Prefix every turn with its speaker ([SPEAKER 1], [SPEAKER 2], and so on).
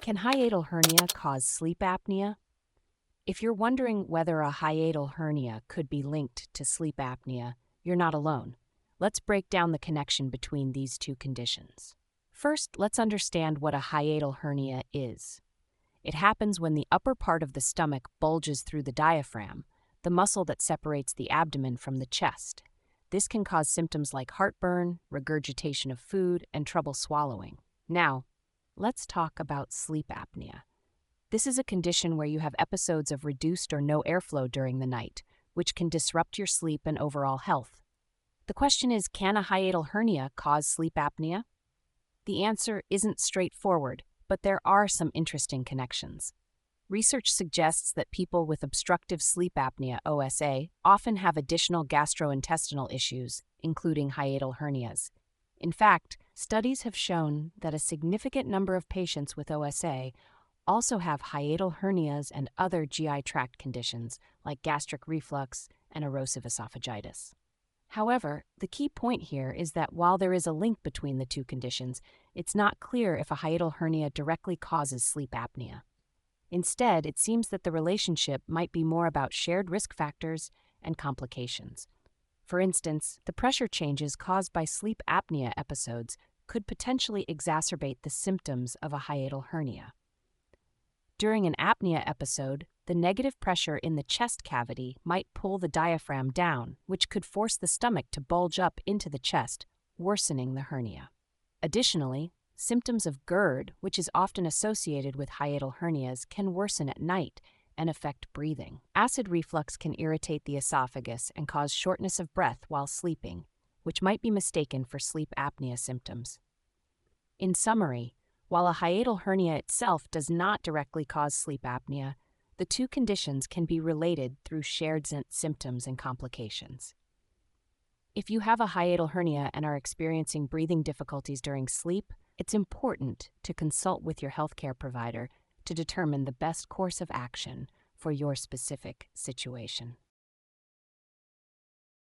[SPEAKER 1] Can hiatal hernia cause sleep apnea? If you're wondering whether a hiatal hernia could be linked to sleep apnea, you're not alone. Let's break down the connection between these two conditions. First, let's understand what a hiatal hernia is. It happens when the upper part of the stomach bulges through the diaphragm, the muscle that separates the abdomen from the chest. This can cause symptoms like heartburn, regurgitation of food, and trouble swallowing. Now, let's talk about sleep apnea. This is a condition where you have episodes of reduced or no airflow during the night, which can disrupt your sleep and overall health. The question is, can a hiatal hernia cause sleep apnea? The answer isn't straightforward, but there are some interesting connections. Research suggests that people with obstructive sleep apnea (OSA) often have additional gastrointestinal issues, including hiatal hernias. In fact, studies have shown that a significant number of patients with OSA also have hiatal hernias and other GI tract conditions like gastric reflux and erosive esophagitis. However, the key point here is that while there is a link between the two conditions, it's not clear if a hiatal hernia directly causes sleep apnea. Instead, it seems that the relationship might be more about shared risk factors and complications. For instance, the pressure changes caused by sleep apnea episodes could potentially exacerbate the symptoms of a hiatal hernia. During an apnea episode, the negative pressure in the chest cavity might pull the diaphragm down, which could force the stomach to bulge up into the chest, worsening the hernia. Additionally, symptoms of GERD, which is often associated with hiatal hernias, can worsen at night and affect breathing. Acid reflux can irritate the esophagus and cause shortness of breath while sleeping, which might be mistaken for sleep apnea symptoms. In summary, while a hiatal hernia itself does not directly cause sleep apnea, the two conditions can be related through shared symptoms and complications. If you have a hiatal hernia and are experiencing breathing difficulties during sleep, it's important to consult with your healthcare provider to determine the best course of action for your specific situation.